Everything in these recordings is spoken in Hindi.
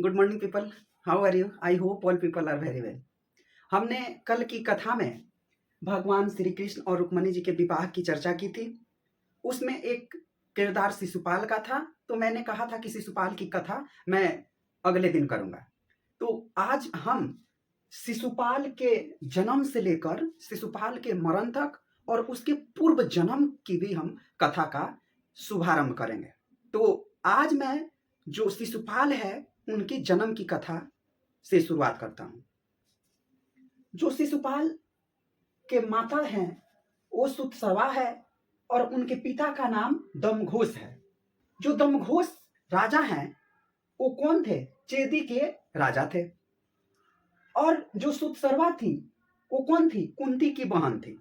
Good morning people. How are you? I hope all people are very well. हमने कल की कथा में भगवान श्री कृष्ण और रुक्मणी जी के विवाह की चर्चा की थी। उसमें एक किरदार शिशुपाल का था, तो मैंने कहा था कि शिशुपाल की कथा मैं अगले दिन करूंगा। तो आज हम शिशुपाल के जन्म से लेकर शिशुपाल के मरण तक और उसके पूर्व जन्म की भी हम कथा का शुभारंभ करेंगे। तो आज मैं जो शिशुपाल है उनकी जन्म की कथा से शुरुआत करता हूं। जो शिशुपाल के माता हैं वो सुतसवा है और उनके पिता का नाम दमघोष है। जो दमघोष राजा हैं वो कौन थे? चेदी के राजा थे। और जो सुतसरवा थी वो कौन थी? कुंती की बहन थी।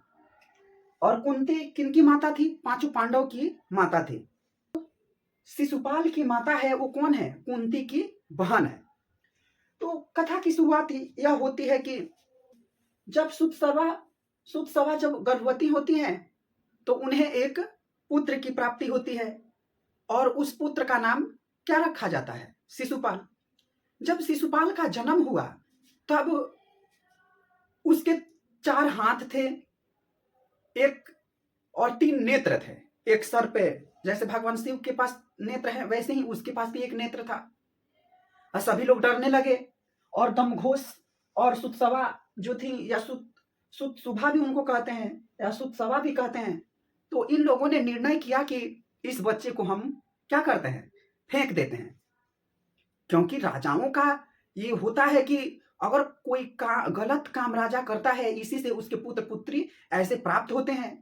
और कुंती किनकी माता थी? पांचों पांडव की माता थी। शिशुपाल की माता है वो कौन है? कुंती की बहन है। तो कथा की शुरुआत यह होती है कि जब सुतसवा जब गर्भवती होती हैं तो उन्हें एक पुत्र की प्राप्ति होती है और उस पुत्र का नाम क्या रखा जाता है? शिशुपाल। जब शिशुपाल का जन्म हुआ तब उसके 4 हाथ थे, एक और 3 नेत्र थे। एक सर पे, जैसे भगवान शिव के पास नेत्र है वैसे ही उसके पास भी एक नेत्र था। और सभी लोग डरने लगे और दमघोष और सुतसवा जो थी, या सुतसुभा भी उनको कहते हैं या सुतसवा भी कहते हैं, तो इन लोगों ने निर्णय किया कि इस बच्चे को हम क्या करते हैं? फेंक देते हैं। क्योंकि राजाओं का ये होता है कि अगर कोई गलत काम राजा करता है, इसी से उसके पुत्र पुत्री ऐसे प्राप्त होते हैं।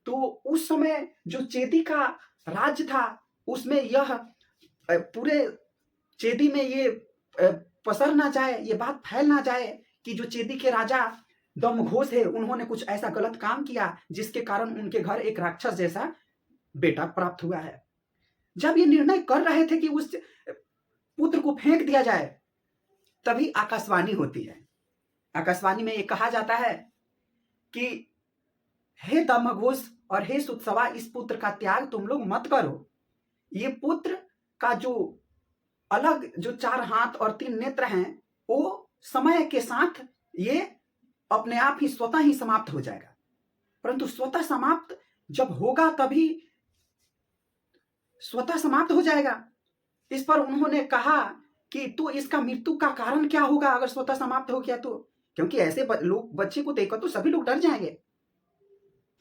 तो उस समय जो चेदी का राज्य था उसमें यह पूरे चेदी में ये पसर ना जाए, ये बात फैल ना जाए कि जो चेदी के राजा दमघोष है उन्होंने कुछ ऐसा गलत काम किया जिसके कारण उनके घर एक राक्षस जैसा बेटा प्राप्त हुआ है। जब ये निर्णय कर रहे थे कि उस पुत्र को फेंक दिया जाए, तभी आकाशवाणी होती है। आकाशवाणी में ये कहा जाता है कि हे दमघोष और हे सुतसवा, इस पुत्र का त्याग तुम लोग मत करो। ये पुत्र का जो अलग जो 4 हाथ और 3 नेत्र हैं वो समय के साथ ये अपने आप ही स्वतः ही समाप्त हो जाएगा। परंतु स्वतः समाप्त जब होगा तभी स्वतः समाप्त हो जाएगा। इस पर उन्होंने कहा कि तो इसका मृत्यु का कारण क्या होगा अगर स्वतः समाप्त हो गया तो? क्योंकि ऐसे लोग बच्चे को देखकर तो सभी लोग डर जाएंगे।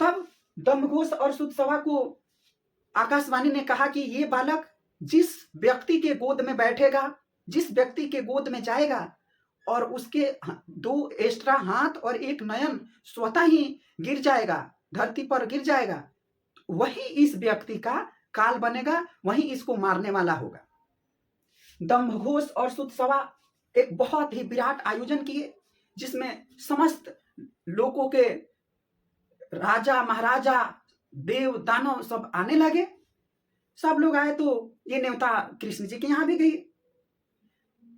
तब दमघोष और सुतसवा को आकाशवाणी ने कहा कि ये बालक जिस व्यक्ति के गोद में बैठेगा, जिस व्यक्ति के गोद में जाएगा और उसके 2 एक्स्ट्रा हाथ और 1 नयन स्वतः ही गिर जाएगा, धरती पर गिर जाएगा, वही इस व्यक्ति का काल बनेगा, वही इसको मारने वाला होगा। दमघोष और सुतसवा एक बहुत ही विराट आयोजन किए जिसमें समस्त लोगों के राजा महाराजा देव दानव सब आने लगे। सब लोग आए तो ये न्योता कृष्ण जी के यहाँ भी गई।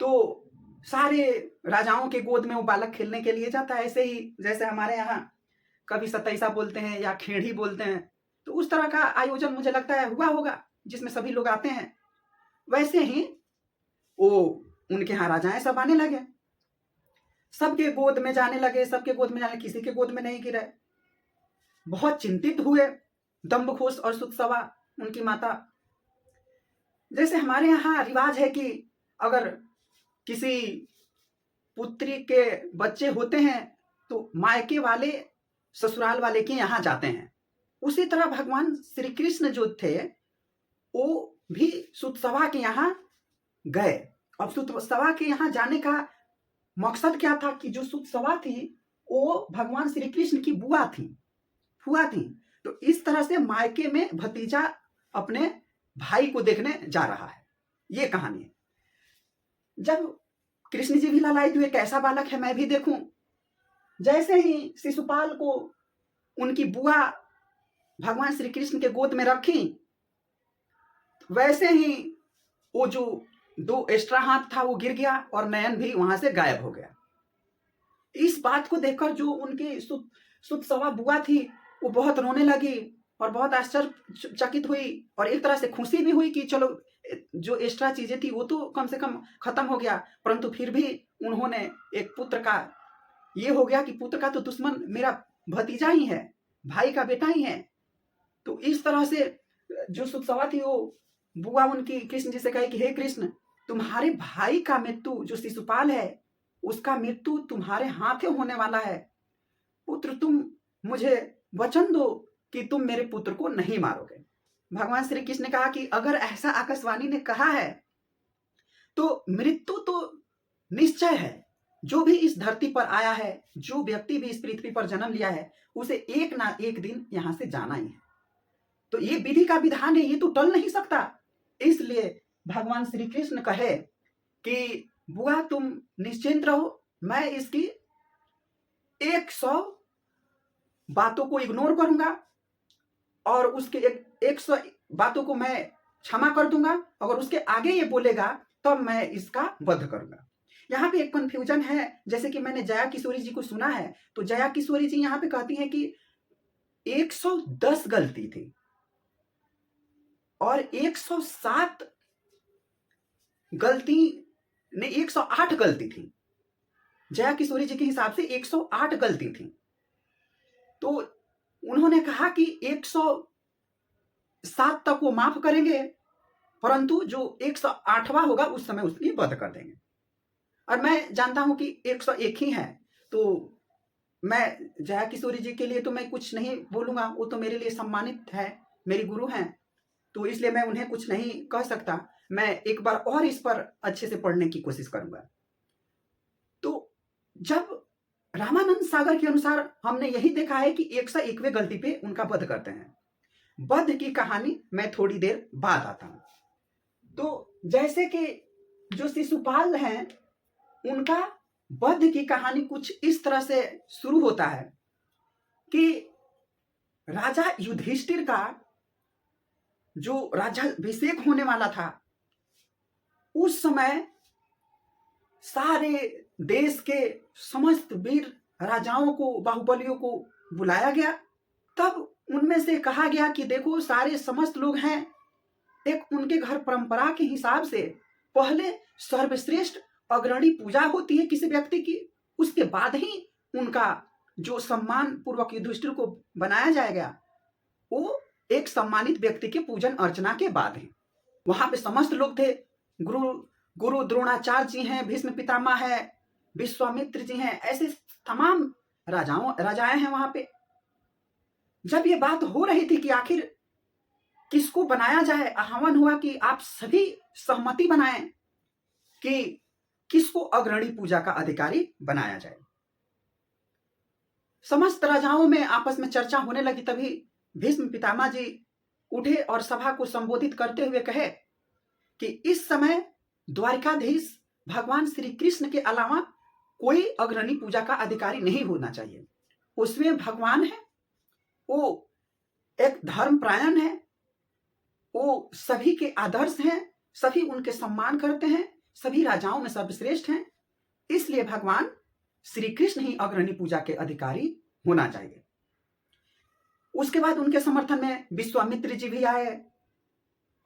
तो सारे राजाओं के गोद में वो बालक खेलने के लिए जाता है, ऐसे ही जैसे हमारे यहाँ कभी सतैसा बोलते हैं या खेड़ी बोलते हैं, तो उस तरह का आयोजन मुझे लगता है हुआ होगा जिसमें सभी लोग आते हैं। वैसे ही वो उनके यहाँ राजाएं सब आने लगे, सबके गोद में जाने लगे, सबके गोद में जाने, किसी के गोद में नहीं गिरे। बहुत चिंतित हुए दम्भघोष और सुतसवा, उनकी माता। जैसे हमारे यहाँ रिवाज है कि अगर किसी पुत्री के बच्चे होते हैं तो मायके वाले ससुराल वाले के यहाँ जाते हैं, उसी तरह भगवान श्री कृष्ण जो थे वो भी सुतसवा के यहाँ गए। अब सुतसवा के यहाँ जाने का मकसद क्या था कि जो सुतसवा थी वो भगवान श्री कृष्ण की बुआ थी, फुआ थी। तो इस तरह से मायके में भतीजा अपने भाई को देखने जा रहा है, ये कहानी है। जब कृष्ण जी भी लालायित हुए, कैसा बालक है मैं भी देखूं। जैसे ही शिशुपाल को उनकी बुआ भगवान श्री कृष्ण के गोद में रखी, वैसे ही वो जो 2 एक्स्ट्रा हाथ था वो गिर गया और नयन भी वहां से गायब हो गया। इस बात को देखकर जो उनकी सुतसवा बुआ थी वो बहुत रोने लगी और बहुत आश्चर्यचकित हुई और एक तरह से खुशी भी हुई कि चलो जो एक्स्ट्रा चीजें थी वो तो कम से कम खत्म हो गया, परंतु फिर भी उन्होंने एक पुत्र का, ये हो गया कि पुत्र का तो दुश्मन मेरा भतीजा ही है, भाई का बेटा ही है। तो इस तरह से जो सुतसवा थी वो बुआ उनकी कृष्ण जी से कहे कि हे कृष्ण, तुम्हारे भाई का मृत्यु जो शिशुपाल है उसका मृत्यु तुम्हारे हाथों होने वाला है। पुत्र तुम मुझे वचन दो कि तुम मेरे पुत्र को नहीं मारोगे। भगवान श्री कृष्ण ने कहा कि अगर ऐसा आकाशवाणी ने कहा है तो मृत्यु तो निश्चय है। जो भी इस धरती पर आया है, जो व्यक्ति भी इस पृथ्वी पर जन्म लिया है, उसे एक ना एक दिन यहां से जाना ही है। तो ये विधि का विधान है, ये तो टल नहीं सकता। इसलिए भगवान श्री कृष्ण कहे कि बुआ तुम निश्चिंत रहो, मैं इसकी 100 बातों को इग्नोर करूंगा और उसके 100 बातों को मैं क्षमा कर दूंगा। अगर उसके आगे ये बोलेगा तब मैं इसका वध करूंगा। यहाँ पे एक कंफ्यूजन है, जैसे कि मैंने जया किशोरी जी को सुना है, तो जया किशोरी जी यहाँ पे कहती हैं कि 110 गलती थी और 107 गलती ने 108 गलती थी। जया किशोरी जी के हिसाब से 108 गलती थी। तो उन्होंने कहा कि 107 तक वो माफ करेंगे, परंतु जो 108वां होगा उस समय उसकी वध कर देंगे। और मैं जानता हूं कि 101 ही है, तो मैं जया किशोरी जी के लिए तो मैं कुछ नहीं बोलूंगा, वो तो मेरे लिए सम्मानित है, मेरी गुरु हैं, तो इसलिए मैं उन्हें कुछ नहीं कह सकता। मैं एक बार और इस पर अच्छे से पढ़ने की कोशिश करूंगा। तो जब रामानंद सागर के अनुसार हमने यही देखा है कि 101वें गलती पे उनका वध करते हैं। वध की कहानी मैं थोड़ी देर बाद आता हूं। तो जैसे कि जो शिशुपाल हैं उनका वध की कहानी कुछ इस तरह से शुरू होता है कि राजा युधिष्ठिर का जो राज्याभिषेक होने वाला था, उस समय सारे देश के समस्त वीर राजाओं को, बाहुबलियों को बुलाया गया। तब उनमें से कहा गया कि देखो सारे समस्त लोग हैं, एक उनके घर परंपरा के हिसाब से पहले सर्वश्रेष्ठ अग्रणी पूजा होती है किसी व्यक्ति की, उसके बाद ही उनका जो सम्मान पूर्वक युधिष्ठिर को बनाया जाएगा वो एक सम्मानित व्यक्ति के पूजन अर्चना के बाद है। वहां पे समस्त लोग थे, गुरु द्रोणाचार्य जी हैं, भीष्म पितामह है, विश्वामित्र जी हैं, ऐसे तमाम राजाएं हैं वहां पे। जब ये बात हो रही थी कि आखिर किसको बनाया जाए, आह्वान हुआ कि आप सभी सहमति बनाएं कि किसको अग्रणी पूजा का अधिकारी बनाया जाए। समस्त राजाओं में आपस में चर्चा होने लगी। तभी भीष्म पितामह जी उठे और सभा को संबोधित करते हुए कहे कि इस समय द्वारिकाधीश भगवान श्री कृष्ण के अलावा कोई अग्रणी पूजा का अधिकारी नहीं होना चाहिए। उसमें भगवान है, वो एक धर्मपरायण है, वो सभी के आदर्श हैं, सभी उनके सम्मान करते हैं, सभी राजाओं में सर्वश्रेष्ठ हैं, इसलिए भगवान श्री कृष्ण ही अग्रणी पूजा के अधिकारी होना चाहिए। उसके बाद उनके समर्थन में विश्वामित्र जी भी आए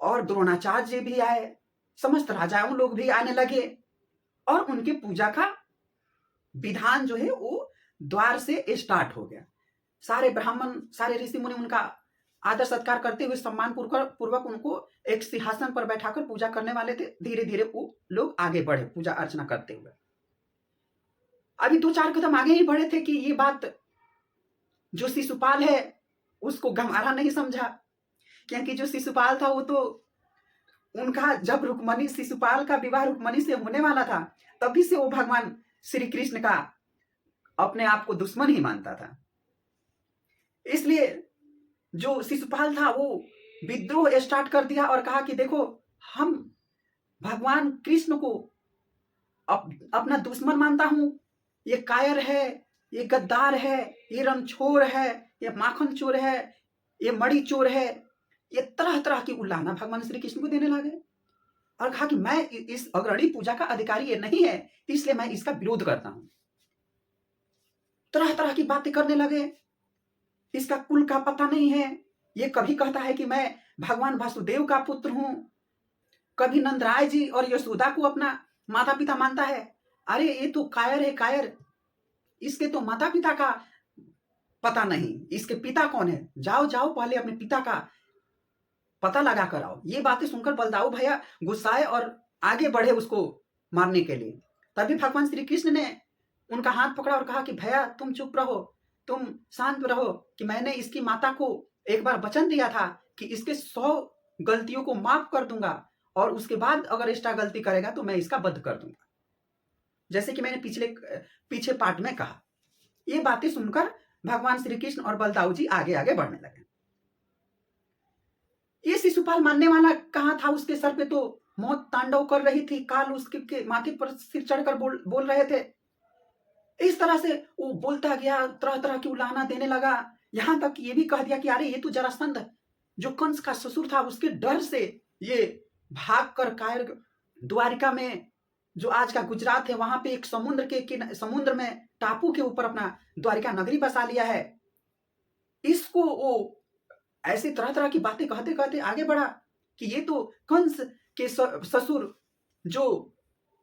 और द्रोणाचार्य जी भी आए, समस्त राजाओं लोग भी आने लगे और उनके पूजा का विधान जो है वो द्वार से स्टार्ट हो गया। सारे ब्राह्मण, सारे ऋषि मुनि उनका आदर सत्कार करते हुए सम्मान पूर्वक उनको एक सिंहासन पर बैठाकर पूजा करने वाले थे। धीरे धीरे वो लोग आगे बढ़े पूजा अर्चना करते हुए। अभी 2-4 कदम आगे ही बढ़े थे कि ये बात जो शिशुपाल है उसको गंवारा नहीं समझा, क्योंकि जो शिशुपाल था वो तो उनका, जब रुक्मणी, शिशुपाल का विवाह रुक्मणी से होने वाला था तभी से वो भगवान श्री कृष्ण का अपने आप को दुश्मन ही मानता था। इसलिए जो शिशुपाल था वो विद्रोह स्टार्ट कर दिया और कहा कि देखो हम भगवान कृष्ण को अपना दुश्मन मानता हूं, ये कायर है, ये गद्दार है, ये रणछोर है, ये माखन चोर है, ये मणि चोर है, ये तरह तरह की उल्लाहना भगवान श्री कृष्ण को देने लगे और कहा कि मैं इस अग्रणी पूजा का अधिकारी ये नहीं है, इसलिए मैं इसका विरोध करता हूं। तरह तरह की बातें करने लगे, इसका कुल का पता नहीं है, ये कभी कहता है कि मैं भगवान वासुदेव का पुत्र हूं, कभी नंदराय जी और यशोदा को अपना माता पिता मानता है। अरे ये तो कायर है, कायर, इसके तो माता पिता का पता नहीं, इसके पिता कौन है, जाओ जाओ पहले अपने पिता का पता लगा कर आओ। ये बातें सुनकर बलदाऊ भैया गुस्साए और आगे बढ़े उसको मारने के लिए। तभी भगवान श्री कृष्ण ने उनका हाथ पकड़ा और कहा कि भैया तुम चुप रहो, तुम शांत रहो, कि मैंने इसकी माता को एक बार वचन दिया था कि इसके 100 गलतियों को माफ कर दूंगा और उसके बाद अगर एक्स्ट्रा गलती करेगा तो मैं इसका वध कर दूंगा, जैसे कि मैंने पीछे पार्ट में कहा। ये बातें सुनकर भगवान श्री कृष्ण और बलदाऊ जी आगे आगे बढ़ने लगे। ये शिशुपाल मानने वाला कहाँ था, उसके सर पे तो मौत तांडव कर रही थी, काल उसके माथे पर सिर चढ़कर बोल रहे थे। इस तरह से वो बोलता गया, तरह तरह की उलाहना देने लगा, यहां तक ये भी कह दिया कि अरे ये तो जरासंध जो कंस का ससुर था, उसके डर से ये भाग कर कायर द्वारिका में, जो आज का गुजरात है, वहां पे एक समुद्र में टापू के ऊपर अपना द्वारिका नगरी बसा लिया है। इसको वो ऐसी तरह तरह की बातें कहते कहते आगे बढ़ा कि ये तो कंस के ससुर जो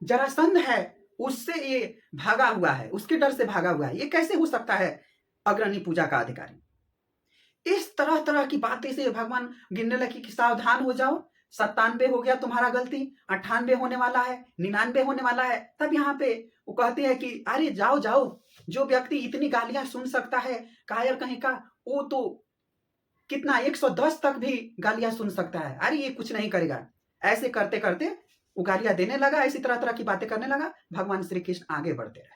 जरासंध है उससे ये भागा हुआ है, उसके डर से भागा हुआ है, ये कैसे हो सकता है अग्रणी पूजा का अधिकारी। इस तरह तरह की बातें से भगवान गिनने लगे कि सावधान हो जाओ, 97 हो गया तुम्हारा गलती, 98 होने वाला है, 99 होने वाला है। तब यहाँ पे वो कहते हैं कि अरे जाओ जाओ, जो व्यक्ति इतनी गालियां सुन सकता है कायर कहीं का, वो तो कितना 110 तक भी गालियां सुन सकता है, अरे ये कुछ नहीं करेगा। ऐसे करते करते वो गालियां देने लगा, इसी तरह तरह की बातें करने लगा। भगवान श्री कृष्ण आगे बढ़ते रहे।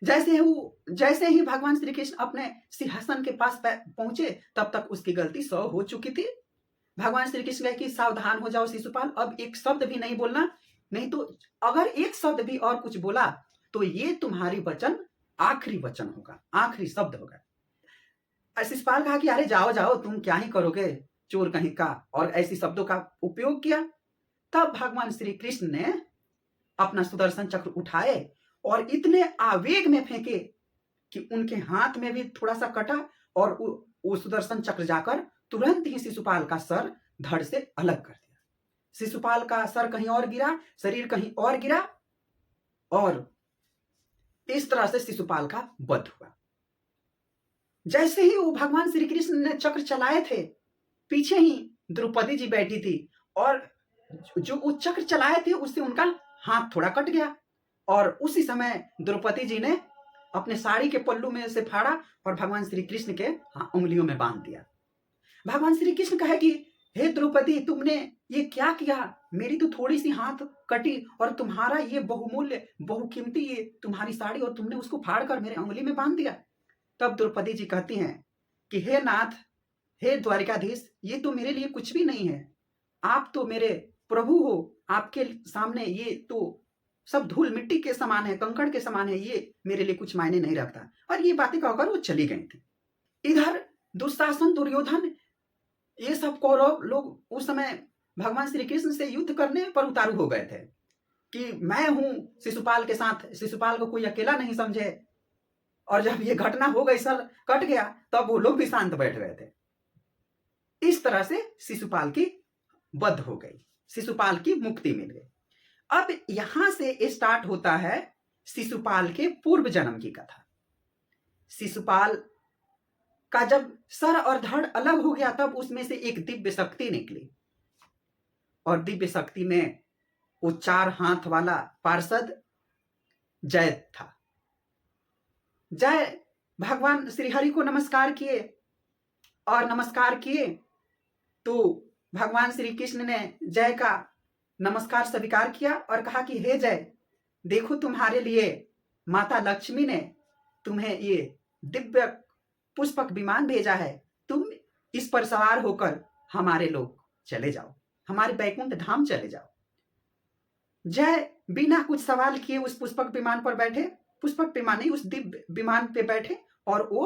जैसे ही भगवान श्री कृष्ण अपने सिंहासन के पास पहुंचे, तब तक उसकी गलती 100 हो चुकी थी। भगवान श्री कृष्ण कहे कि सावधान हो जाओ शिशुपाल, अब एक शब्द भी नहीं बोलना, नहीं तो अगर एक शब्द भी और कुछ बोला तो ये तुम्हारी वचन आखिरी वचन होगा, आखिरी शब्द होगा। शिशुपाल कहा कि अरे जाओ जाओ, तुम क्या ही करोगे चोर कहीं का, और ऐसी शब्दों का उपयोग किया। तब भगवान श्री कृष्ण ने अपना सुदर्शन चक्र उठाए और इतने आवेग में फेंके कि उनके हाथ में भी थोड़ा सा कटा और वो सुदर्शन चक्र जाकर तुरंत ही शिशुपाल का सर धड़ से अलग कर दिया। शिशुपाल का सर कहीं और गिरा, शरीर कहीं और गिरा, और इस तरह से शिशुपाल का वध हुआ। जैसे ही वो भगवान श्री कृष्ण ने चक्र चलाए थे, पीछे ही द्रौपदी जी बैठी थी, और जो वो चक्र चलाए थे उससे उनका हाथ थोड़ा कट गया, और उसी समय द्रौपदी जी ने अपने साड़ी के पल्लू में से फाड़ा और भगवान श्री कृष्ण के उंगलियों में बांध दिया। भगवान श्री कृष्ण कहे कि हे द्रौपदी, तुमने ये क्या किया, मेरी तो थोड़ी सी हाथ कटी और तुम्हारा ये बहुमूल्य बहुकीमती ये तुम्हारी साड़ी, और तुमने उसको फाड़ कर मेरे उंगली में बांध दिया। तब द्रौपदी जी कहती हैं कि हे नाथ, हे द्वारिकाधीश, ये तो मेरे लिए कुछ भी नहीं है, आप तो मेरे प्रभु हो, आपके सामने ये तो सब धूल मिट्टी के समान है, कंकड़ के समान है, ये मेरे लिए कुछ मायने नहीं रखता। और ये बातें कहकर वो चली गई थी। इधर दुशासन, दुर्योधन, ये सब कौरव लोग उस समय भगवान श्री कृष्ण से युद्ध करने पर उतारू हो गए थे कि मैं हूं शिशुपाल के साथ, शिशुपाल को कोई अकेला नहीं समझे। और जब ये घटना हो गई, सर कट गया, तब वो लोग भी शांत बैठ गए थे। इस तरह से शिशुपाल की वध हो गई, शिशुपाल की मुक्ति मिल गई। अब यहां से स्टार्ट होता है शिशुपाल के पूर्व जन्म की कथा। शिशुपाल का जब सर और धड़ अलग हो गया, तब उसमें से एक दिव्य शक्ति निकली, और दिव्य शक्ति में वो 4 हाथ वाला पार्षद जय था। जय भगवान श्रीहरि को नमस्कार किए, और नमस्कार किए तो भगवान श्री कृष्ण ने जय का नमस्कार स्वीकार किया और कहा कि हे जय, देखो तुम्हारे लिए माता लक्ष्मी ने तुम्हें ये दिव्य पुष्पक विमान भेजा है, तुम इस पर सवार होकर हमारे लोग चले जाओ, हमारे बैकुंठ धाम चले जाओ। जय बिना कुछ सवाल किए उस पुष्पक विमान पर बैठे, पुष्पक विमान नहीं, उस दिव्य विमान पे बैठे, और वो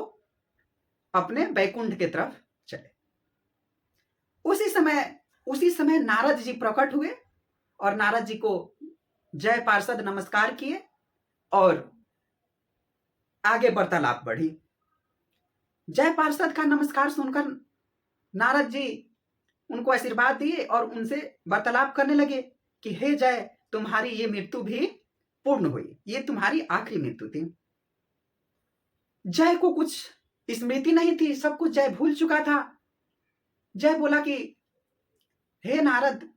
अपने बैकुंठ की तरफ चले। उसी समय नारद जी प्रकट हुए, और नारद जी को जय पार्षद नमस्कार किए, और आगे वार्तालाप बढ़ी। जय पार्षद का नमस्कार सुनकर नारद जी उनको आशीर्वाद दिए और उनसे वार्तालाप करने लगे कि हे जय, तुम्हारी ये मृत्यु भी पूर्ण हुई, ये तुम्हारी आखिरी मृत्यु थी। जय को कुछ स्मृति नहीं थी, सब कुछ जय भूल चुका था। जय बोला कि हे नारद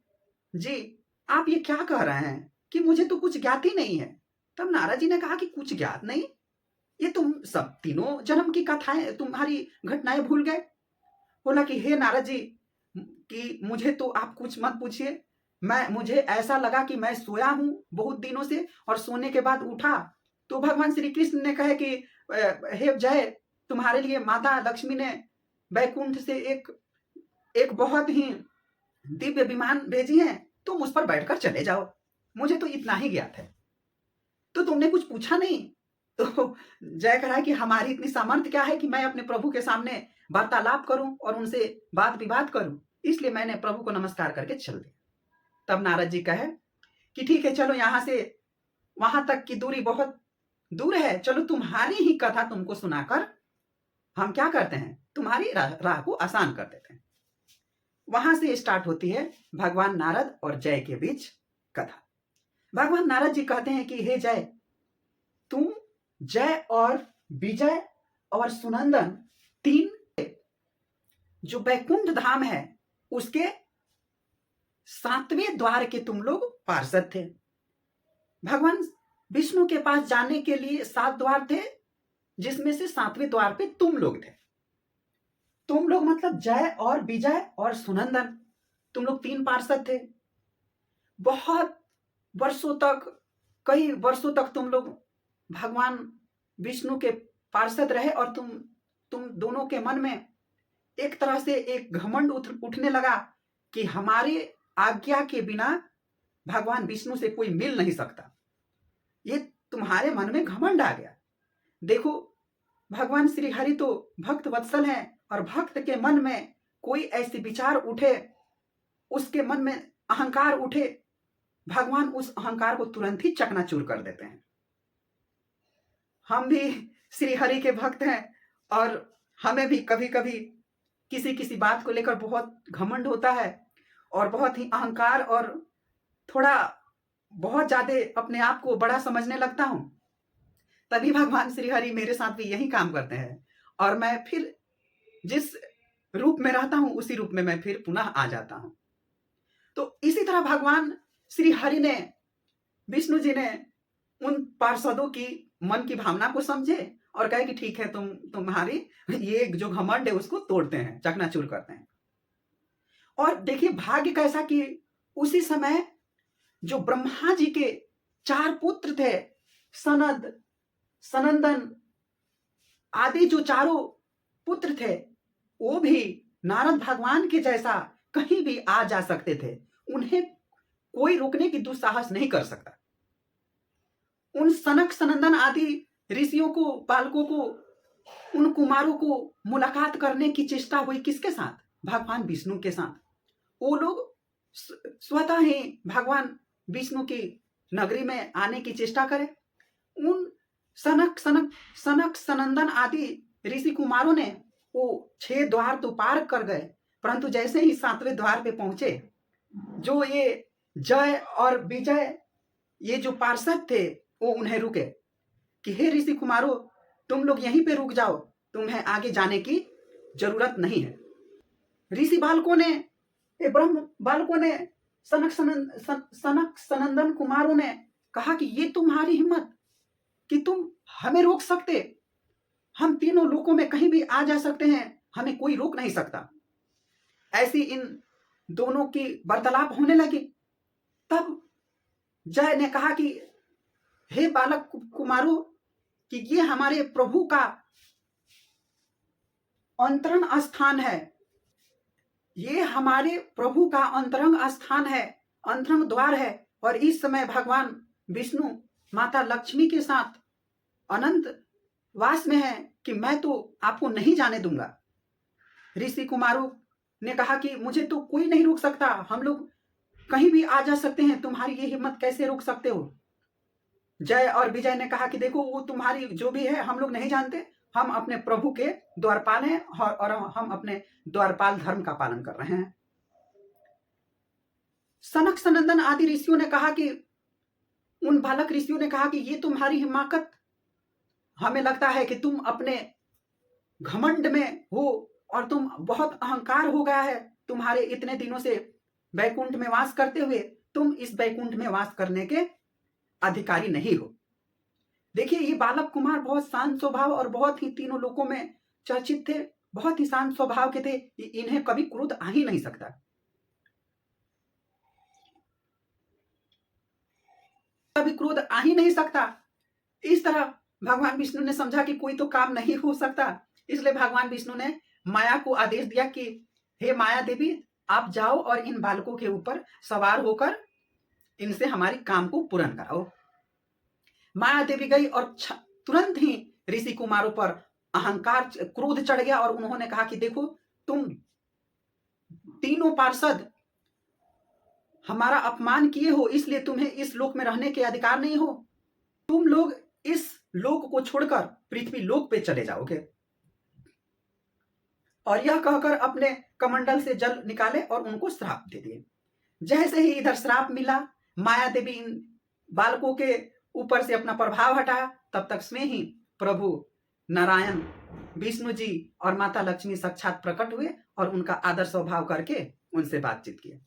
जी, आप ये क्या कह रहे हैं कि मुझे तो कुछ ज्ञात ही नहीं है। तब नारद जी ने कहा कि कुछ ज्ञात नहीं, ये तुम सब तीनों जन्म की कथाएं, तुम्हारी घटनाएं भूल गए। बोला कि हे नारद जी, कि मुझे तो आप कुछ मत पूछिए, मुझे ऐसा लगा कि मैं सोया हूं बहुत दिनों से, और सोने के बाद उठा तो भगवान श्री कृष्ण ने कहे कि हे जय, तुम्हारे लिए माता लक्ष्मी ने वैकुंठ से एक बहुत ही दिव्य विमान भेजी है, तुम उस पर बैठकर चले जाओ। मुझे तो इतना ही ज्ञात है, तो तुमने कुछ पूछा नहीं। तो जय कह रहा है कि हमारी इतनी सामर्थ्य क्या है कि मैं अपने प्रभु के सामने वार्तालाप करूं और उनसे वाद विवाद करूं, इसलिए मैंने प्रभु को नमस्कार करके चल दिया। तब नारद जी कहे कि ठीक है, चलो यहां से वहां तक की दूरी बहुत दूर है, चलो तुम्हारी ही कथा तुमको सुनाकर हम क्या करते हैं, तुम्हारी राह को आसान कर देते हैं। वहां से स्टार्ट होती है भगवान नारद और जय के बीच कथा। भगवान नारद जी कहते हैं कि हे जय, तुम जय और विजय और सुनंदन तीन जो बैकुंठ धाम है उसके 7वें द्वार के तुम लोग पार्षद थे। भगवान विष्णु के पास जाने के लिए 7 द्वार थे, जिसमें से 7वें द्वार पे तुम लोग थे। तुम लोग मतलब जय और विजय और सुनंदन, तुम लोग 3 पार्षद थे। बहुत वर्षों तक, कई वर्षों तक तुम लोग भगवान विष्णु के पार्षद रहे, और तुम दोनों के मन में एक तरह से एक घमंड उठने लगा कि हमारे आज्ञा के बिना भगवान विष्णु से कोई मिल नहीं सकता। ये तुम्हारे मन में घमंड आ गया। देखो, भगवान श्री हरि तो भक्त वत्सल हैं, और भक्त के मन में कोई ऐसे विचार उठे, उसके मन में अहंकार उठे, भगवान उस अहंकार को तुरंत ही चकनाचूर कर देते हैं। हम भी श्री हरि के भक्त हैं, और हमें भी कभी कभी किसी किसी बात को लेकर बहुत घमंड होता है, और बहुत ही अहंकार, और थोड़ा बहुत ज्यादा अपने आप को बड़ा समझने लगता हूं। तभी भगवान श्री हरि मेरे साथ भी यही काम करते हैं, और मैं फिर जिस रूप में रहता हूं उसी रूप में मैं फिर पुनः आ जाता हूं। तो इसी तरह भगवान श्री हरि ने, विष्णु जी ने उन पार्षदों की मन की भावना को समझे और कहे कि ठीक है, तुम्हारी ये जो घमंड है उसको तोड़ते हैं, चकनाचूर करते हैं। और देखिए भाग्य कैसा कि उसी समय जो ब्रह्मा जी के 4 पुत्र थे, सनद, सनंदन आदि जो चारों पुत्र थे, वो भी नारद भगवान के जैसा कहीं भी आ जा सकते थे। उन्हें कोई रोकने की दुस्साहस नहीं कर सकता। उन सनक सनंदन आदि ऋषियों को, बालकों को, उन कुमारों को मुलाकात करने की चेष्टा हुई किसके साथ? भगवान विष्णु के साथ। वो लोग स्वतः ही भगवान विष्णु की नगरी में आने की चेष्टा करें। उन सनक सनंदन आदि ऋषि कुमारों ने वो 6 द्वार तो पार कर गए, परंतु जैसे ही 7वें द्वार पे पहुंचे, जो ये जय और विजय, ये जो पार्षद थे, वो उन्हें रुके कि हे ऋषि कुमारों, तुम लोग यहीं पे रुक जाओ, तुम्हें आगे जाने की जरूरत नहीं है। ऋषि बालकों ने, ब्रह्म बालकों ने, सनक सनंदन कुमारों ने कहा कि ये तुम्हारी हिम्मत कि तुम हमें रोक सकते? हम तीनों लोकों में कहीं भी आ जा सकते हैं, हमें कोई रोक नहीं सकता। ऐसी इन दोनों की वार्तालाप होने लगी। तब जय ने कहा कि हे बालक कुमारों, कि ये हमारे प्रभु का अंतरंग स्थान है, ये हमारे प्रभु का अंतरंग स्थान है, अंतरंग द्वार है, और इस समय भगवान विष्णु माता लक्ष्मी के साथ अनंत वास में है कि मैं तो आपको नहीं जाने दूंगा। ऋषि कुमारों ने कहा कि मुझे तो कोई नहीं रोक सकता, हम लोग कहीं भी आ जा सकते हैं, तुम्हारी ये हिम्मत कैसे रोक सकते हो? जय और विजय ने कहा कि देखो, वो तुम्हारी जो भी है हम लोग नहीं जानते, हम अपने प्रभु के द्वारपाल हैं, और हम अपने द्वारपाल धर्म का पालन कर रहे हैं। सनक सनंदन आदि ऋषियों ने कहा कि उन बालक ऋषियों ने कहा कि ये तुम्हारी हिमाकत, हमें लगता है कि तुम अपने घमंड में हो और तुम बहुत अहंकार हो गया है तुम्हारे इतने दिनों से बैकुंठ में वास करते हुए, तुम इस बैकुंठ में वास करने के अधिकारी नहीं हो। देखिए, ये बालक कुमार बहुत शांत स्वभाव और बहुत ही तीनों लोगों में चर्चित थे, बहुत ही शांत स्वभाव के थे, इन्हें कभी क्रोध आ ही नहीं सकता। कभी क्रोध आ ही नहीं सकता। इस तरह भगवान विष्णु ने समझा कि कोई तो काम नहीं हो सकता, इसलिए भगवान विष्णु ने माया को आदेश दिया कि हे माया देवी, आप जाओ और इन बालकों के ऊपर सवार होकर इनसे हमारी काम को पूर्ण कराओ। माया देवी गई और तुरंत ही ऋषि कुमारों पर अहंकार, क्रोध चढ़ गया और उन्होंने कहा कि देखो, तुम तीनों पार्षद हमारा अपमान किए हो, इसलिए तुम्हें इस लोक में रहने के अधिकार नहीं हो। तुम लोग इस लोक को छोड़कर पृथ्वी लोक पे चले जाओगे। और यह कहकर अपने कमंडल से जल निकाले और उनको श्राप दे दिए। जैसे ही इधर श्राप मिला, माया देवी इन बालकों के ऊपर से अपना प्रभाव हटाया, तब तक में ही प्रभु नारायण, विष्णु जी और माता लक्ष्मी साक्षात प्रकट हुए और उनका आदर स्वभाव करके उनसे बातचीत किए।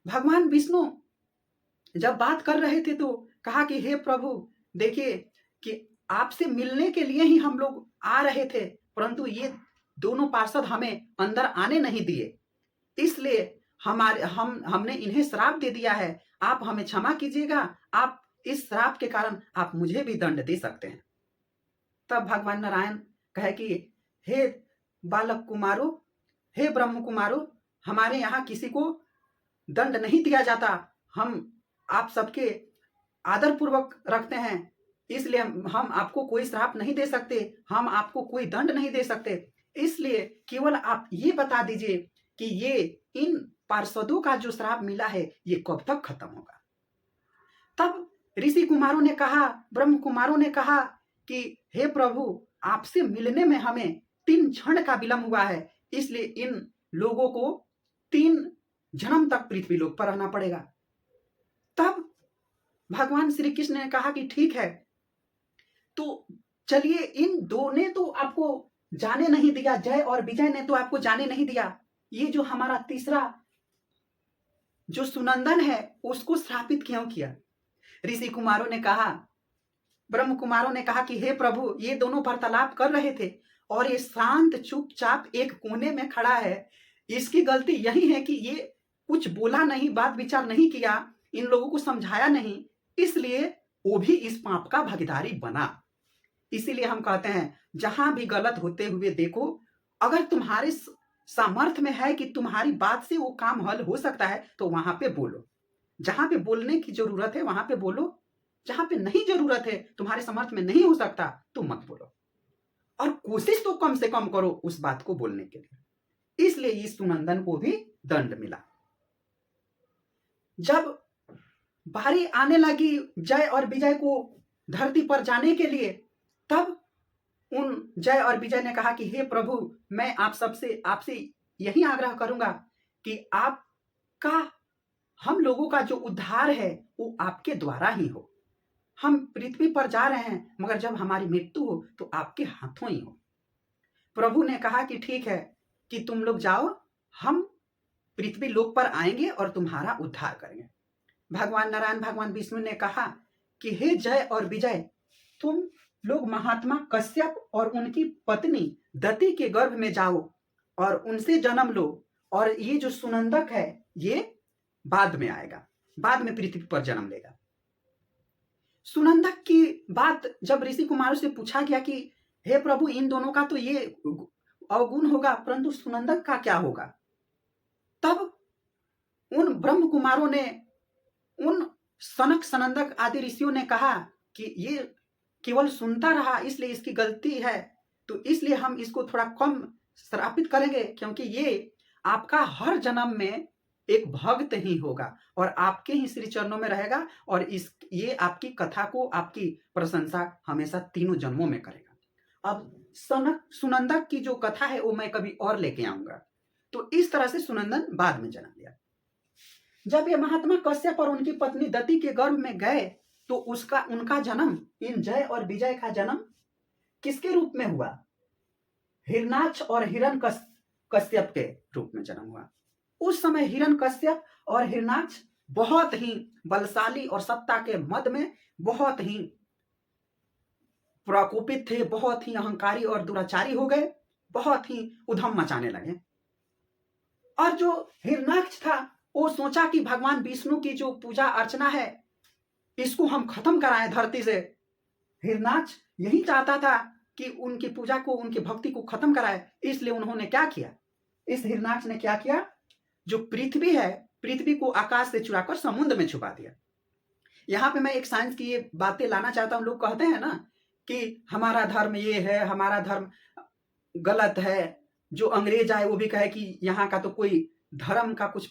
भगवान विष्णु जब बात कर रहे थे तो कहा कि हे प्रभु, देखिए कि आपसे मिलने के लिए ही हम लोग आ रहे थे, परंतु ये दोनों पार्षद हमें अंदर आने नहीं दिए, इसलिए हमने इन्हें श्राप दे दिया है। आप हमें क्षमा कीजिएगा, आप इस श्राप के कारण आप मुझे भी दंड दे सकते हैं। तब भगवान नारायण कहे कि हे बालक कुमारो, हे ब्रह्म कुमारो, हमारे यहाँ किसी को दंड नहीं दिया जाता, हम आप सबके आदर पूर्वक रखते हैं, इसलिए हम आपको कोई श्राप नहीं दे सकते, हम आपको कोई दंड नहीं दे सकते। इसलिए केवल आप ये बता दीजिए कि ये इन पार्षदों का जो श्राप मिला है ये कब तक खत्म होगा। तब ऋषि कुमारों ने कहा, ब्रह्म कुमारों ने कहा कि हे प्रभु, आपसे मिलने में हमें 3 क्षण का विलंब हुआ है, इसलिए इन लोगों को 3 जन्म तक पृथ्वी लोक पर रहना पड़ेगा। तब भगवान श्री कृष्ण ने कहा कि ठीक है, तो चलिए, इन दो ने तो आपको जाने नहीं दिया, जय और विजय ने तो आपको जाने नहीं दिया, ये जो हमारा तीसरा जो सुनंदन है उसको श्रापित क्यों किया? ऋषि कुमारों ने कहा, ब्रह्म कुमारों ने कहा कि हे प्रभु, ये दोनों वार्तालाप कर रहे थे और ये शांत चुपचाप एक कोने में खड़ा है, इसकी गलती यही है कि ये कुछ बोला नहीं, बात विचार नहीं किया, इन लोगों को समझाया नहीं, इसलिए वो भी इस पाप का भागीदारी बना। इसीलिए हम कहते हैं, जहां भी गलत होते हुए देखो, अगर तुम्हारे सामर्थ्य में है कि तुम्हारी बात से वो काम हल हो सकता है तो वहां पे बोलो। जहां पे बोलने की जरूरत है वहां पे बोलो, जहां पे नहीं जरूरत है, तुम्हारे सामर्थ्य में नहीं हो सकता, तो मत बोलो, और कोशिश तो कम से कम करो उस बात को बोलने के लिए। इसलिए इस सुनंदन को भी दंड मिला। जब बारी आने लगी जय और विजय को धरती पर जाने के लिए, तब उन जय और विजय ने कहा कि हे प्रभु, मैं आपसे यही आग्रह करूंगा कि आपका, हम लोगों का जो उद्धार है वो आपके द्वारा ही हो। हम पृथ्वी पर जा रहे हैं, मगर जब हमारी मृत्यु हो तो आपके हाथों ही हो। प्रभु ने कहा कि ठीक है कि तुम लोग जाओ, हम पृथ्वी लोक पर आएंगे और तुम्हारा उद्धार करेंगे। भगवान नारायण, भगवान विष्णु ने कहा कि हे जय और विजय, तुम लोग महात्मा कश्यप और उनकी पत्नी दति के गर्भ में जाओ और उनसे जन्म लो, और ये जो सुनंदक है ये बाद में आएगा, बाद में पृथ्वी पर जन्म लेगा। सुनंदक की बात जब ऋषि कुमारों से पूछा गया कि हे प्रभु, इन दोनों का तो ये अवगुण होगा, परंतु सुनंदक का क्या होगा? तब उन ब्रह्म कुमारों ने, उन सनक सनंदक आदि ऋषियों ने कहा कि ये केवल सुनता रहा, इसलिए इसकी गलती है, तो इसलिए हम इसको थोड़ा कम श्रापित करेंगे, क्योंकि ये आपका हर जन्म में एक भक्त ही होगा और आपके ही श्री चरणों में रहेगा, और ये आपकी कथा को, आपकी प्रशंसा हमेशा 3 जन्मों में करेगा। अब सुनंदक की जो कथा है वो मैं कभी और लेके आऊंगा। तो इस तरह से सुनंदन बाद में जन्म लिया। जब ये महात्मा कश्यप और उनकी पत्नी दति के गर्भ में गए तो उनका जन्म, इन जय और विजय का जन्म किसके रूप में हुआ? हिरणाक्ष और हिरण्यकश्यप के रूप में जन्म हुआ। उस समय हिरण्यकश्यप और हिरणाक्ष बहुत ही बलशाली और सत्ता के मद में बहुत ही प्रकोपित थे, बहुत ही अहंकारी और दुराचारी हो गए, बहुत ही उधम मचाने लगे। और जो हिरणाक्ष था वो सोचा कि भगवान विष्णु की जो पूजा अर्चना है इसको हम खत्म कराएं धरती से। हिरणाक्ष यही चाहता था कि उनकी पूजा को, उनकी भक्ति को खत्म कराए। इसलिए उन्होंने क्या किया, इस हिरणाक्ष ने क्या किया, जो पृथ्वी है, पृथ्वी को आकाश से चुराकर समुद्र में छुपा दिया। यहाँ पे मैं एक साइंस की ये बातें लाना चाहता हूँ। लोग कहते हैं ना कि हमारा धर्म ये है, हमारा धर्म गलत है। जो अंग्रेज आए वो भी कहे कि यहाँ का तो कोई धर्म का कुछ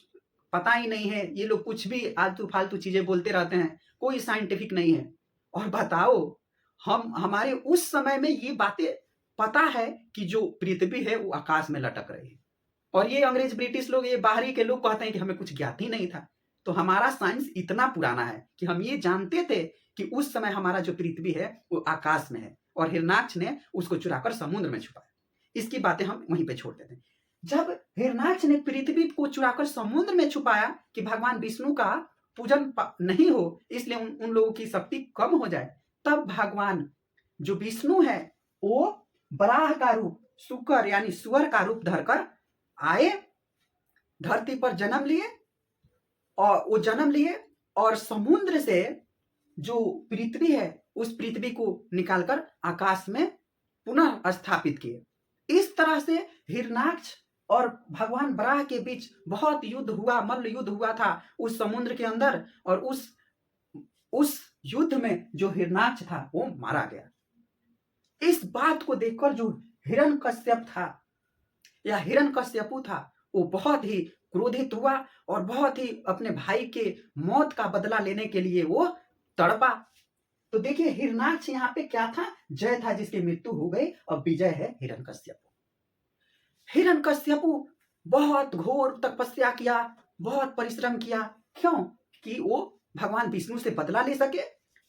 पता ही नहीं है, ये लोग कुछ भी आलतू फालतू चीजें बोलते रहते हैं, कोई साइंटिफिक नहीं है। और बताओ, हमारे उस समय में ये बातें पता है कि जो पृथ्वी है वो आकाश में लटक रही है, और ये अंग्रेज ब्रिटिश लोग, ये बाहरी के लोग कहते हैं कि हमें कुछ ज्ञात ही नहीं था। तो हमारा साइंस इतना पुराना है कि हम ये जानते थे कि उस समय हमारा जो पृथ्वी है वो आकाश में है, और हिरणाक्ष ने उसको चुराकर समुद्र में छुपाया। इसकी बातें हम वहीं पे छोड़ देते हैं। जब हिरणाक्ष ने पृथ्वी को चुराकर समुद्र में छुपाया कि भगवान विष्णु का पूजन नहीं हो, इसलिए उन लोगों की शक्ति कम हो जाए, तब भगवान जो विष्णु है वो बराह का रूप, शुकर यानी सुअर का रूप धरकर आए, धरती पर जन्म लिए, और वो जन्म लिए और समुद्र से जो पृथ्वी है उस पृथ्वी को निकालकर आकाश में पुनः स्थापित किए। इस तरह से हिरणाक्ष और भगवान बराह के बीच बहुत युद्ध हुआ, मल्ल युद्ध हुआ था उस समुद्र के अंदर, और उस युद्ध में जो हिरणाक्ष था वो मारा गया। इस बात को देखकर जो हिरण्यकश्यप था या हिरण्यकश्यपु था वो बहुत ही क्रोधित हुआ और बहुत ही अपने भाई के मौत का बदला लेने के लिए वो तड़पा। तो देखिए, हिरणाक्ष यहाँ पे क्या था, जय था जिसकी मृत्यु हो गई, और विजय है हिरण्यकश्यपु। हिरण्यकश्यपु बहुत घोर तपस्या किया, बहुत परिश्रम किया। क्यों? कि वो भगवान विष्णु से बदला ले सके।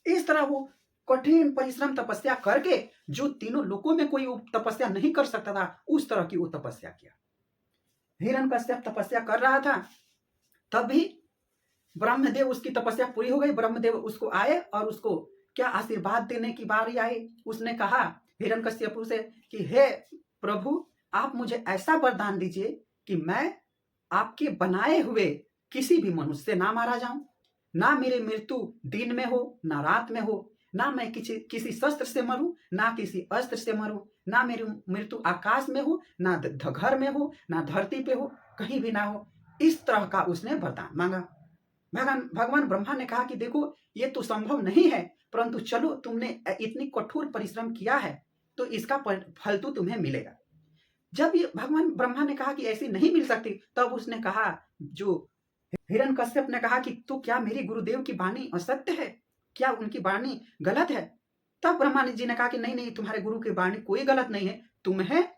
इस तरह वो कठिन परिश्रम तपस्या करके, जो तीनों लोकों में कोई तपस्या नहीं कर सकता था, उस तरह की वो तपस्या किया। हिरण्यकश्यप तपस्या कर रहा था, तब भी ब्रह्मदेव, उसकी तपस्या पूरी हो गई, ब्रह्मदेव उसको आए और उसको क्या आशीर्वाद देने की बारी आई। उसने कहा हिरण्यकश्यपु से कि हे प्रभु, आप मुझे ऐसा वरदान दीजिए कि मैं आपके बनाए हुए किसी भी मनुष्य से ना मारा जाऊं, ना मेरी मृत्यु दिन में हो ना रात में हो, ना मैं किसी शस्त्र से मरूं ना किसी अस्त्र से मरूं, ना मेरी मृत्यु आकाश में हो ना घर में हो ना धरती पे हो, कहीं भी ना हो। इस तरह का उसने वरदान मांगा। भगवान ब्रह्मा ने कहा कि देखो, ये तो संभव नहीं है, परंतु चलो, तुमने इतनी कठोर परिश्रम किया है तो इसका फल तो तुम्हें मिलेगा। जब ये भगवान ब्रह्मा ने कहा कि ऐसी नहीं मिल सकती, तब उसने कहा, जो हिरण्यकश्यप ने कहा कि तो क्या मेरे गुरुदेव की वाणी असत्य है, क्या उनकी वाणी गलत है? तब ब्रह्मा जी ने कहा कि नहीं नहीं, तुम्हारे गुरु की वाणी कोई गलत नहीं है, तुम्हें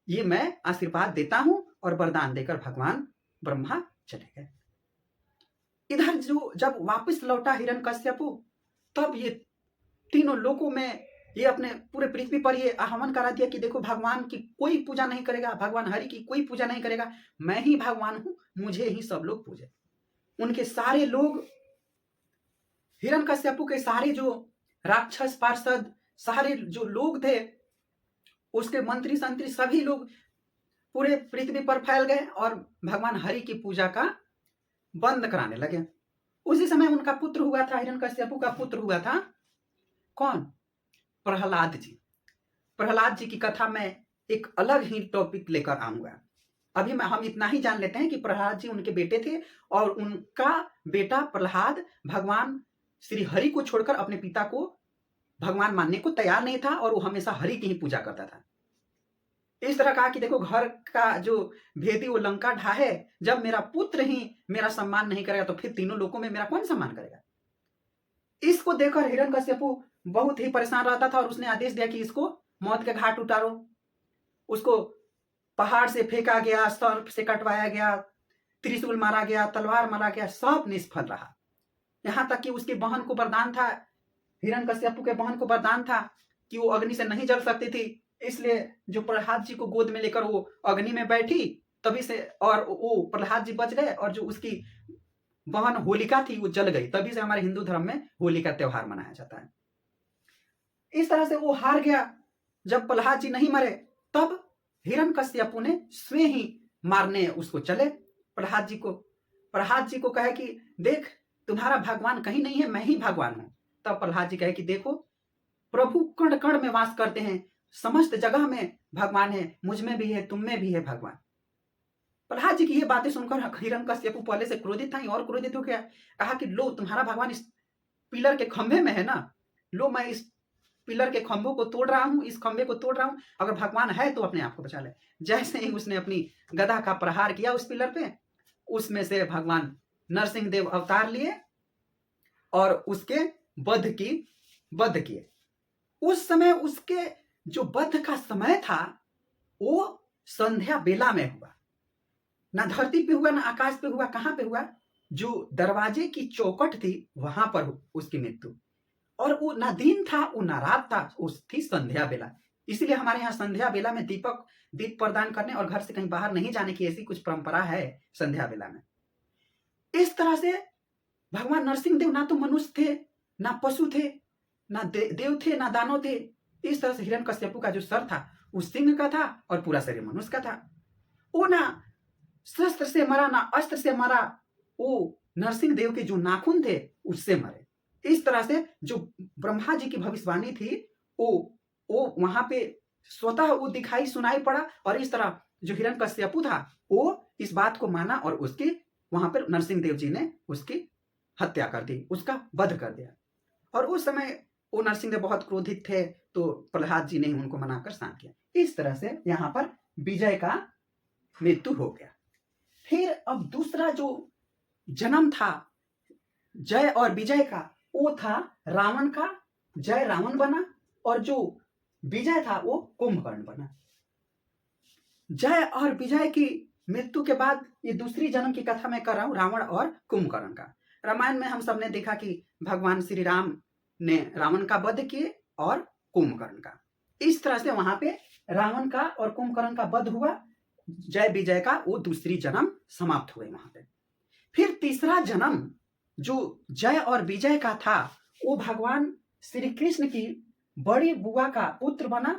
ये मैं आशीर्वाद देता हूं। और वरदान देकर भगवान ब्रह्मा चले गए। इधर जो जब वापस लौटा हिरण्यकश्यपु, तब ये तीनों लोकों में ये अपने पूरे पृथ्वी पर ये आह्वान करा दिया कि देखो, भगवान की कोई पूजा नहीं करेगा, भगवान हरि की कोई पूजा नहीं करेगा, मैं ही भगवान हूं, मुझे ही सब लोग पूजे। उनके सारे लोग, हिरण्यकश्यपु के सारे जो राक्षस पार्षद, सारे जो लोग थे, उसके मंत्री संत्री सभी लोग पूरे पृथ्वी पर फैल गए और भगवान हरि की पूजा का बंद कराने लगे। उसी समय उनका पुत्र हुआ था, हिरण्यकश्यपु का पुत्र हुआ था कौन? प्रहलाद जी। प्रहलाद जी की कथा में एक अलग ही टॉपिक लेकर आऊंगा। अभी हम इतना ही जान लेते हैं कि प्रहलाद जी उनके बेटे थे, और उनका बेटा प्रहलाद भगवान श्री हरि को छोड़कर अपने पिता को भगवान मानने को तैयार नहीं था, और वो हमेशा हरि की ही पूजा करता था। इस तरह कहा कि देखो, घर का जो भेदी वो लंका ढाहे, जब मेरा पुत्र ही मेरा सम्मान नहीं करेगा तो फिर तीनों लोकों में मेरा कौन सम्मान करेगा। इसको देखकर हिरण्यकश्यपु बहुत ही परेशान रहता था, और उसने आदेश दिया कि इसको मौत के घाट उतारो। उसको पहाड़ से फेंका गया, सर्प से कटवाया गया, त्रिशूल मारा गया, तलवार मारा गया, सब निष्फल रहा। यहाँ तक कि उसकी बहन को वरदान था, हिरण्यकश्यप के बहन को वरदान था कि वो अग्नि से नहीं जल सकती थी, इसलिए जो प्रहलाद जी को गोद में लेकर वो अग्नि में बैठी, तभी से और वो प्रहलाद जी बच गए, और जो उसकी बहन होलिका थी वो जल गई। तभी से हमारे हिंदू धर्म में होली का त्योहार मनाया जाता है। इस तरह से वो हार गया। जब प्रहलाद जी नहीं मरे तब हिरण्यकश्यप ने स्वयं ही मारने उसको चले प्रहलाद जी को। प्रहलाद जी को कहे कि देख, तुम्हारा भगवान कहीं नहीं है, मैं ही भगवान हूं। तब प्रहलाद जी कहे कि देखो, प्रभु कण कण में वास करते हैं, समस्त जगह में भगवान है, मुझ में भी है, तुम में भी है भगवान। प्रहलाद जी की ये बातें सुनकर हिरण्यकश्यप पहले से क्रोधित था, और क्रोधित हो गया। कहा कि लो, तुम्हारा भगवान इस पिलर के खंभे में है ना, लो मैं इस पिलर के खंभों को तोड़ रहा हूं, इस खंभे को तोड़ रहा हूं, अगर भगवान है तो अपने आप को बचा ले। जैसे ही उसने अपनी गदा का प्रहार किया उस पिलर पे, उसमें से भगवान नरसिंह देव अवतार लिए और उसके वध किए। उस समय उसके जो वध का समय था वो संध्या बेला में हुआ। ना धरती पे हुआ, ना आकाश पे हुआ, कहां पे हुआ? जो दरवाजे की चौखट थी वहां पर उसकी मृत्यु। और वो ना दिन था, वो ना रात था, उस थी संध्या बेला। इसलिए हमारे यहाँ संध्या बेला में दीप प्रदान करने और घर से कहीं बाहर नहीं जाने की ऐसी कुछ परंपरा है संध्या बेला में। इस तरह से भगवान नरसिंह देव ना तो मनुष्य थे, ना पशु थे, ना देव थे, ना दानव थे। इस तरह से हिरण्यकश्यप का जो सर था वो सिंह का था और पूरा शरीर मनुष्य का था। वो ना शस्त्र से मरा, ना अस्त्र से मरा, वो नरसिंह देव के जो नाखून थे उससे मरे। इस तरह से जो ब्रह्मा जी की भविष्यवाणी थी वो वहां पे स्वतः वो दिखाई सुनाई पड़ा, और इस तरह जो हिरण्यकश्यप था वो इस बात को माना और उसकी वहां पर नरसिंह देव जी ने उसकी हत्या कर दी, उसका वध कर दिया। और उस समय वो नरसिंह देव बहुत क्रोधित थे, तो प्रहलाद जी ने उनको मनाकर शांत किया। इस तरह से यहाँ पर विजय का मृत्यु हो गया। फिर अब दूसरा जो जन्म था जय और विजय का, वो था रावण का। जय रावण बना और जो विजय था वो कुंभकर्ण बना। जय और विजय की मृत्यु के बाद ये दूसरी जन्म की कथा मैं कर रहा हूं, रावण और कुंभकर्ण का। रामायण में हम सबने देखा कि भगवान श्री राम ने रावण का वध किए और कुंभकर्ण का। इस तरह से वहां पे रावण का और कुंभकर्ण का वध हुआ। जय विजय का वो दूसरी जन्म समाप्त हुए वहां पे। फिर तीसरा जन्म जो जय और विजय का था वो भगवान श्री कृष्ण की बड़ी बुआ का पुत्र बना।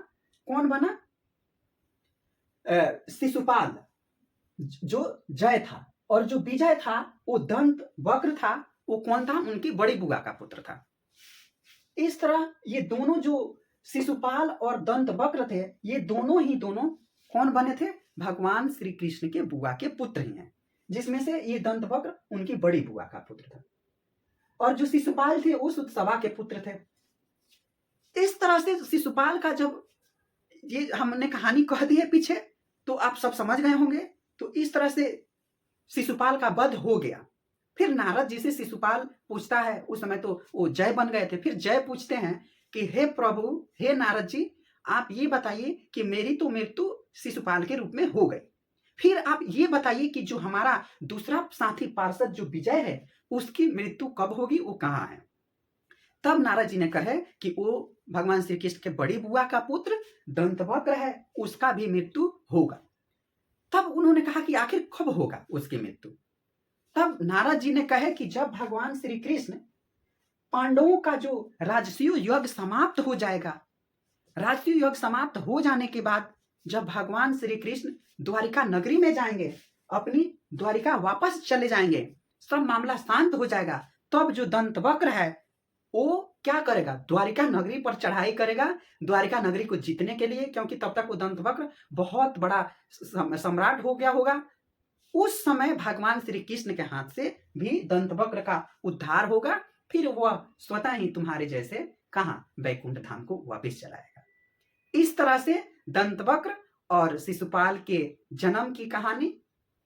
कौन बना? शिशुपाल। जो जय था और जो विजय था वो दंत वक्र था। वो कौन था? उनकी बड़ी बुआ का पुत्र था। इस तरह ये दोनों जो शिशुपाल और दंत वक्र थे, ये दोनों कौन बने थे? भगवान श्री कृष्ण के बुआ के पुत्र ही हैं, जिसमें से ये दंत वक्र उनकी बड़ी बुआ का पुत्र था, और जो शिशुपाल थे वो सुतसवा के पुत्र थे। इस तरह से शिशुपाल का जब ये हमने कहानी कह दी है पीछे, तो आप सब समझ गए होंगे। तो इस तरह से शिशुपाल का वध हो गया। फिर नारद जी से शिशुपाल पूछता है, उस समय तो वो जय बन गए थे। फिर जय पूछते हैं कि हे प्रभु, हे नारद जी, आप ये बताइए कि मेरी तो मृत्यु शिशुपाल के रूप में हो गई, फिर आप ये बताइए कि जो हमारा दूसरा साथी पार्षद जो विजय है उसकी मृत्यु कब होगी, वो कहाँ है? तब नारद जी ने कहे कि वो भगवान श्री कृष्ण के बड़ी बुआ का पुत्र दंतवक्र है, उसका भी मृत्यु होगा। तब उन्होंने कहा कि आखिर कब होगा उसकी मृत्यु? तब नारद जी ने कहे कि जब भगवान श्री कृष्ण पांडवों का जो राजसूय यज्ञ समाप्त हो जाएगा, राजसूय यज्ञ समाप्त हो जाने के बाद जब भगवान श्री कृष्ण द्वारिका नगरी में जाएंगे, अपनी द्वारिका वापस चले जाएंगे, सब मामला शांत हो जाएगा, तब जो दंतवक्र है वो क्या करेगा? द्वारिका नगरी पर चढ़ाई करेगा, द्वारिका नगरी को जीतने के लिए, क्योंकि तब तक वो दंतवक्र बहुत बड़ा सम्राट हो गया होगा। उस समय भगवान श्री कृष्ण के हाथ से भी दंतवक्र का उद्धार होगा, फिर वह स्वतः ही तुम्हारे जैसे कहां वैकुंठ धाम को वापस चलाएगा। इस तरह से दंतवक्र और शिशुपाल के जन्म की कहानी,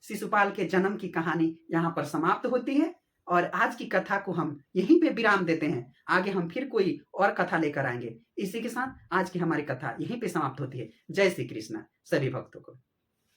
शिशुपाल के जन्म की कहानी यहाँ पर समाप्त होती है। और आज की कथा को हम यहीं पे विराम देते हैं। आगे हम फिर कोई और कथा लेकर आएंगे। इसी के साथ आज की हमारी कथा यहीं पे समाप्त होती है। जय श्री कृष्ण सभी भक्तों को।